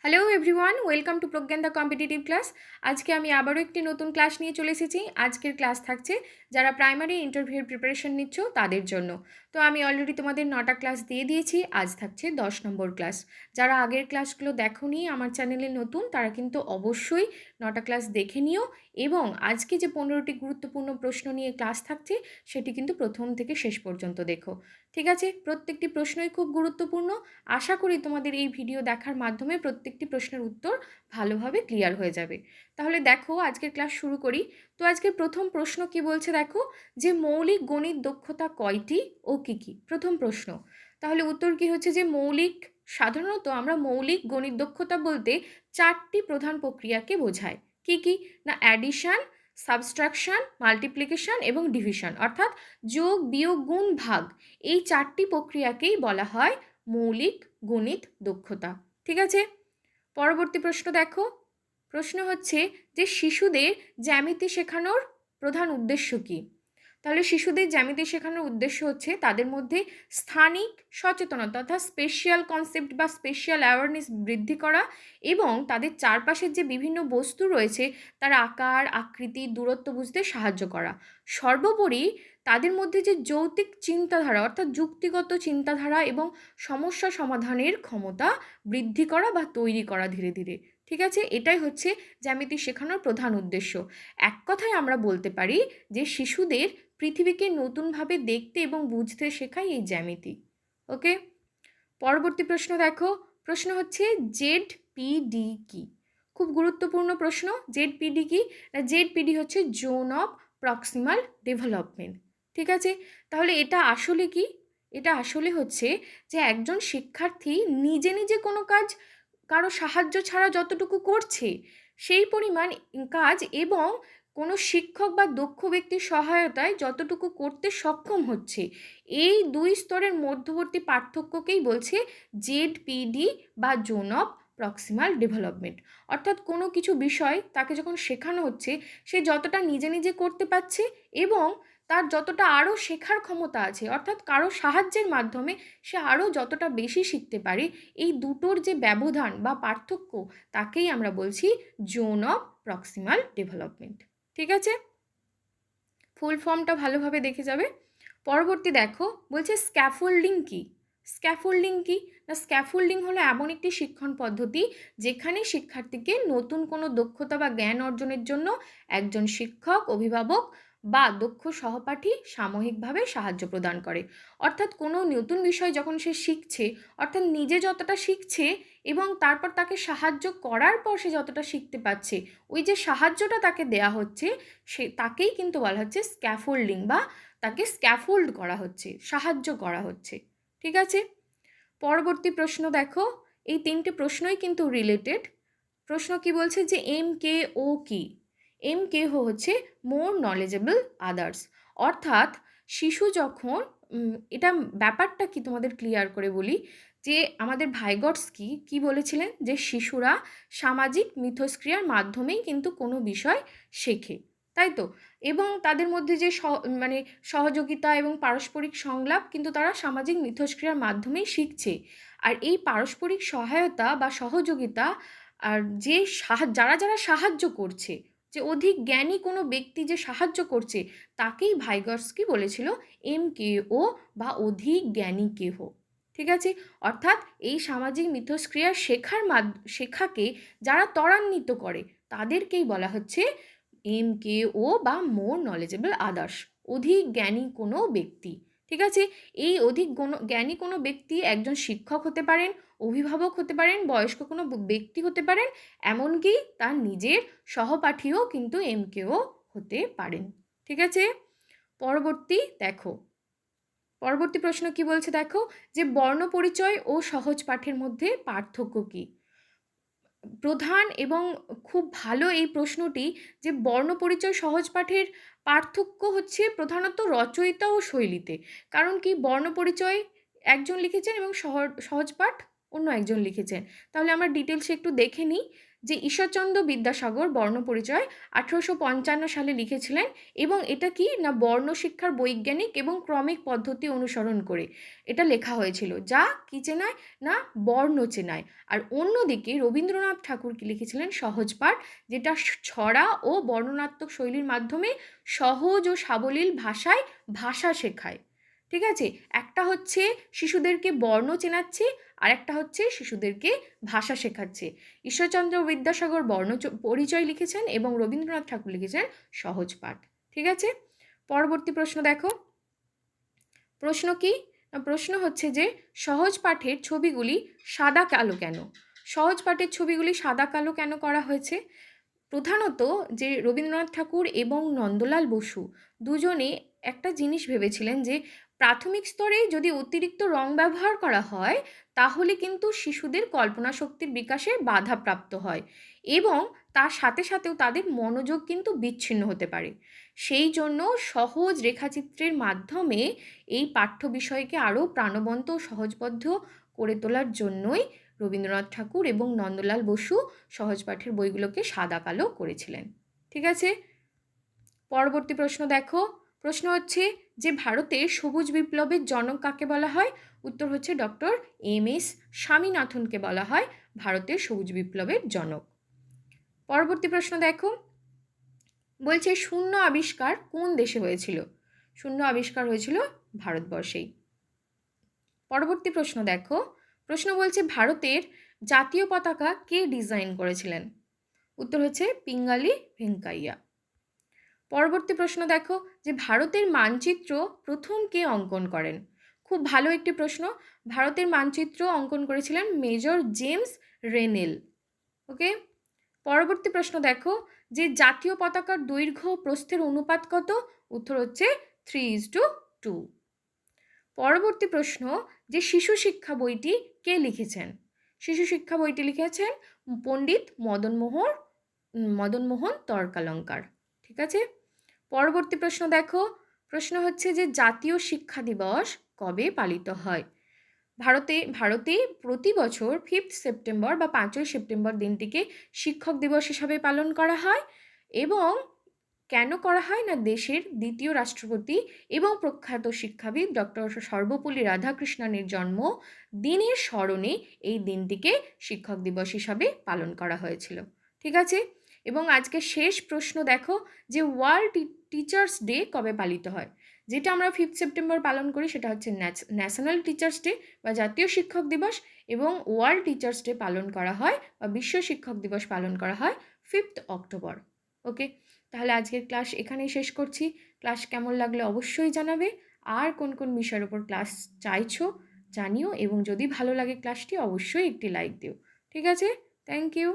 Hello everyone, welcome to Pragyan the competitive class. আজকে আমি আবারও একটি নতুন ক্লাস নিয়ে চলে এসেছি। আজকের ক্লাস থাকছে যারা প্রাইমারি ইন্টারভিউর প্রিপারেশন নিচ্ছ তাদের জন্য। তো আমি অলরেডি তোমাদের 9টা ক্লাস দিয়ে দিয়েছি, আজ থাকছে 10 নম্বর ক্লাস। যারা আগের ক্লাসগুলো দেখোনি, আমার চ্যানেলে নতুন, তারা কিন্তু অবশ্যই 9টা ক্লাস দেখে নিও। এবং আজকে যে 15টি গুরুত্বপূর্ণ প্রশ্ন নিয়ে ক্লাস থাকছে সেটি কিন্তু প্রথম থেকে শেষ পর্যন্ত দেখো। ঠিক আছে? প্রত্যেকটি প্রশ্নই খুব গুরুত্বপূর্ণ। আশা করি তোমাদের এই ভিডিও দেখার মাধ্যমে প্রত্যেকটি প্রশ্নের উত্তর ভালোভাবে ক্লিয়ার হয়ে যাবে। তাহলে দেখো আজকের ক্লাস শুরু করি। তো আজকের প্রথম প্রশ্ন কি বলছে দেখো, যে মৌলিক গণিত দক্ষতা কয়টি ও কি কি? প্রথম প্রশ্ন। তাহলে উত্তর কি হচ্ছে, যে সাধারণত আমরা মৌলিক গণিত দক্ষতা বলতে 4টি প্রধান প্রক্রিয়াকে বোঝায়। কি কি? না অ্যাডিশন, সাবস্ট্রাকশন, মাল্টিপ্লিকেশন এবং ডিভিশন, অর্থাৎ যোগ, বিয়োগ, গুণ, ভাগ, এই 4টি প্রক্রিয়াকেই বলা হয় মৌলিক গণিত দক্ষতা। ঠিক আছে? পরবর্তী প্রশ্ন দেখো। প্রশ্ন হচ্ছে যে শিশুদের জ্যামিতি শেখানোর প্রধান উদ্দেশ্য কী? তাহলে শিশুদের জ্যামিতি শেখানোর উদ্দেশ্য হচ্ছে তাদের মধ্যে স্থানিক সচেতনতা অর্থাৎ স্পেশিয়াল কনসেপ্ট বা স্পেশিয়াল অ্যাওয়ারনেস বৃদ্ধি করা, এবং তাদের চারপাশের যে বিভিন্ন বস্তু রয়েছে তার আকার, আকৃতি, দূরত্ব বুঝতে সাহায্য করা। সর্বোপরি তাদের মধ্যে যে যৌক্তিক চিন্তাধারা অর্থাৎ যুক্তিগত চিন্তাধারা এবং সমস্যা সমাধানের ক্ষমতা বৃদ্ধি করা বা তৈরি করা ধীরে ধীরে। ঠিক আছে? এটাই হচ্ছে জ্যামিতি শেখানোর প্রধান উদ্দেশ্য। এক কথায় আমরা বলতে পারি যে শিশুদের পৃথিবীকে নতুনভাবে দেখতে এবং বুঝতে শেখায় এই জ্যামিতি। ওকে? পরবর্তী প্রশ্ন দেখো। প্রশ্ন হচ্ছে জেডপিডি কি? খুব গুরুত্বপূর্ণ প্রশ্ন। জেডপিডি কি? না জেডপিডি হচ্ছে জোন অফ প্রক্সিমাল ডেভেলপমেন্ট। ঠিক আছে? তাহলে এটা আসলে কি? এটা আসলে হচ্ছে যে একজন শিক্ষার্থী নিজে নিজে কোনো কাজ কারো সাহায্য ছাড়া যতটুকু করছে সেই পরিমাণ কাজ, এবং কোনো শিক্ষক বা দক্ষ ব্যক্তির সহায়তায় যতটুকু করতে সক্ষম হচ্ছে, এই দুই স্তরের মধ্যবর্তী পার্থক্যকেই বলছে জেডপিডি বা জোন অফ প্রক্সিমাল ডেভেলপমেন্ট। অর্থাৎ কোনো কিছু বিষয় তাকে যখন শেখানো হচ্ছে সে যতটা নিজে নিজে করতে পারছে, এবং তার যতটা আরও শেখার ক্ষমতা আছে অর্থাৎ কারো সাহায্যের মাধ্যমে সে আরও যতটা বেশি শিখতে পারে, এই দুটোর যে ব্যবধান বা পার্থক্য তাকেই আমরা বলছি জোন অফ প্রক্সিমাল ডেভেলপমেন্ট। ঠিক আছে? ফুল ফর্মটা ভালোভাবে দেখে যাবে। পরবর্তী দেখো, বলছে স্ক্যাফোল্ডিং কি? স্ক্যাফোল্ডিং কি? না স্ক্যাফোল্ডিং হলো এমন একটি শিক্ষণ পদ্ধতি যেখানে শিক্ষার্থীকে নতুন কোনো দক্ষতা বা জ্ঞান অর্জনের জন্য একজন শিক্ষক, অভিভাবক বা দক্ষ সহপাঠী সাময়িকভাবে সাহায্য প্রদান করে। অর্থাৎ কোনো নতুন বিষয় যখন সে শিখছে, অর্থাৎ নিজে যতটা শিখছে এবং তারপর তাকে সাহায্য করার পর সে যতটা শিখতে পারছে, ওই যে সাহায্যটা তাকে দেয়া হচ্ছে সে তাকেই কিন্তু বলা হচ্ছে স্ক্যাফোল্ডিং, বা তাকে স্ক্যাফোল্ড করা হচ্ছে, সাহায্য করা হচ্ছে। ঠিক আছে? পরবর্তী প্রশ্ন দেখো। এই 3টে প্রশ্নই কিন্তু রিলেটেড। প্রশ্ন কি বলছে, যে MKO কি? MKO হচ্ছে মোর নলেজেবল আদার্স। অর্থাৎ শিশু যখন এটা ব্যাপারটা কি তোমাদের ক্লিয়ার করে বলি, যে আমাদের ভাইগটস্কি কি বলেছিলেন, যে শিশুরা সামাজিক মিথস্ক্রিয়ার মাধ্যমেই কিন্তু কোনো বিষয় শেখে, তাই তো? এবং তাদের মধ্যে যে মানে সহযোগিতা এবং পারস্পরিক সংলাপ কিন্তু তারা সামাজিক মিথস্ক্রিয়ার মাধ্যমেই শিখছে। আর এই পারস্পরিক সহায়তা বা সহযোগিতা, আর যে যারা যারা সাহায্য করছে, যে অধিক জ্ঞানী কোনো ব্যক্তি যে সাহায্য করছে, তাকেই ভাইগটস্কি বলেছিল MKO বা অধিক জ্ঞানী কেহ। ঠিক আছে? অর্থাৎ এই সামাজিক মিথস্ক্রিয়া শেখাকে যারা ত্বরান্বিত করে তাদেরকেই বলা হচ্ছে MKO বা মোর নলেজেবল আদার্স, অধিক জ্ঞানী কোনো ব্যক্তি। ঠিক আছে? এই অধিক জ্ঞানী কোনো ব্যক্তি একজন শিক্ষক হতে পারেন, অভিভাবক হতে পারেন, বয়স্ক কোনো ব্যক্তি হতে পারেন, এমনকি তার নিজের সহপাঠীও কিন্তু MKO হতে পারেন। ঠিক আছে? পরবর্তী দেখো। পরবর্তী প্রশ্ন কি বলছে দেখো, যে বর্ণপরিচয় ও সহজ পাঠের মধ্যে পার্থক্য কী? প্রধান এবং খুব ভালো এই প্রশ্নটি, যে বর্ণপরিচয় সহজ পাঠের পার্থক্য হচ্ছে প্রধানত রচয়িতা ও শৈলীতে। কারণ কি, বর্ণপরিচয় একজন লিখেছেন এবং সহজ পাঠ অন্য একজন লিখেছেন। তাহলে আমরা ডিটেলসে একটু দেখে নিই, যে ঈশ্বরচন্দ্র বিদ্যাসাগর বর্ণপরিচয় 1855 সালে লিখেছিলেন, এবং এটা কি না বর্ণশিক্ষার বৈজ্ঞানিক এবং ক্রমিক পদ্ধতি অনুসরণ করে এটা লেখা হয়েছিল, যা কি চেনায় না বর্ণ চেনায়। আর অন্যদিকে রবীন্দ্রনাথ ঠাকুর কি লিখেছিলেন সহজ পাঠ, যেটা ছড়া ও বর্ণনাত্মক শৈলীর মাধ্যমে সহজ ও সাবলীল ভাষায় ভাষা শেখায়। ঠিক আছে, একটা হচ্ছে শিশুদেরকে বর্ণ চেনাচ্ছে, আর একটা হচ্ছে শিশুদেরকে ভাষা শেখাচ্ছে। ঈশ্বরচন্দ্র বিদ্যাসাগর বর্ণ পরিচয় লিখেছেন এবং রবীন্দ্রনাথ ঠাকুর লিখেছেন সহজ পাঠ। ঠিক আছে, পরবর্তী প্রশ্ন দেখো। প্রশ্ন কি? প্রশ্ন হচ্ছে যে সহজ পাঠের ছবিগুলি সাদা কালো কেন? সহজ পাঠের ছবিগুলি সাদা কালো কেন করা হয়েছে? প্রধানত যে রবীন্দ্রনাথ ঠাকুর এবং নন্দলাল বসু দুজনে একটা জিনিস ভেবেছিলেন যে প্রাথমিক স্তরে যদি অতিরিক্ত রং ব্যবহার করা হয় তাহলে কিন্তু শিশুদের কল্পনা শক্তির বিকাশে বাধাপ্রাপ্ত হয়, এবং তার সাথে সাথেও তাদের মনোযোগ কিন্তু বিচ্ছিন্ন হতে পারে। সেই জন্য সহজ রেখাচিত্রের মাধ্যমে এই পাঠ্য বিষয়কে আরও প্রাণবন্ত ও সহজবদ্ধ করে তোলার জন্যই রবীন্দ্রনাথ ঠাকুর এবং নন্দলাল বসু সহজ পাঠের বইগুলোকে সাদা কালো করেছিলেন। ঠিক আছে, পরবর্তী প্রশ্ন দেখো। প্রশ্ন হচ্ছে যে ভারতের সবুজ বিপ্লবের জনক কাকে বলা হয়? উত্তর হচ্ছে ডক্টর এম.এস. স্বামীনাথনকে বলা হয় ভারতের সবুজ বিপ্লবের জনক। পরবর্তী প্রশ্ন দেখো, বলছে শূন্য আবিষ্কার কোন দেশে হয়েছিল? শূন্য আবিষ্কার হয়েছিল ভারতবর্ষেই। পরবর্তী প্রশ্ন দেখো। প্রশ্ন বলছে ভারতের জাতীয় পতাকা কে ডিজাইন করেছিলেন? উত্তর হচ্ছে পিঙ্গালি ভেঙ্কাইয়া। পরবর্তী প্রশ্ন দেখো যে ভারতের মানচিত্র প্রথম কে অঙ্কন করেন? খুব ভালো একটি প্রশ্ন। ভারতের মানচিত্র অঙ্কন করেছিলেন মেজর জেমস রেনেল। ওকে, পরবর্তী প্রশ্ন দেখো যে জাতীয় পতাকার দৈর্ঘ্য প্রস্থের অনুপাত কত? উত্তর হচ্ছে 3:2। পরবর্তী প্রশ্ন যে শিশু শিক্ষা বইটি কে লিখেছেন? শিশু শিক্ষা বইটি লিখেছেন পণ্ডিত মদনমোহন তর্কালঙ্কার। ঠিক আছে, পরবর্তী প্রশ্ন দেখো। প্রশ্ন হচ্ছে যে জাতীয় শিক্ষা দিবস কবে পালিত হয়? ভারতে প্রতি বছর 5 সেপ্টেম্বর বা 5ই সেপ্টেম্বর দিনটিকে শিক্ষক দিবস হিসাবে পালন করা হয়, এবং কেন করা হয় না দেশের দ্বিতীয় রাষ্ট্রপতি এবং প্রখ্যাত শিক্ষাবিদ ডক্টর সর্বপল্লী রাধাকৃষ্ণনের জন্ম দিনের স্মরণে এই দিনটিকে শিক্ষক দিবস হিসাবে পালন করা হয়েছিল। ঠিক আছে, এবং আজকে শেষ প্রশ্ন দেখো যে ওয়ার্ল্ড টিচার্স ডে কবে পালিত হয়? যেটা আমরা 5 সেপ্টেম্বর পালন করি সেটা হচ্ছে ন্যাশনাল টিচার্স ডে বা জাতীয় শিক্ষক দিবস, এবং ওয়ার্ল্ড টিচার্স ডে পালন করা হয় বা বিশ্ব শিক্ষক দিবস পালন করা হয় 5 অক্টোবর। ওকে, তাহলে আজকের ক্লাস এখানেই শেষ করছি। ক্লাস কেমন লাগলে অবশ্যই জানাবে, আর কোন কোন বিষয়ের উপর ক্লাস চাইছো জানিও, এবং যদি ভালো লাগে ক্লাসটি অবশ্যই একটি লাইক দিও। ঠিক আছে, থ্যাংক ইউ।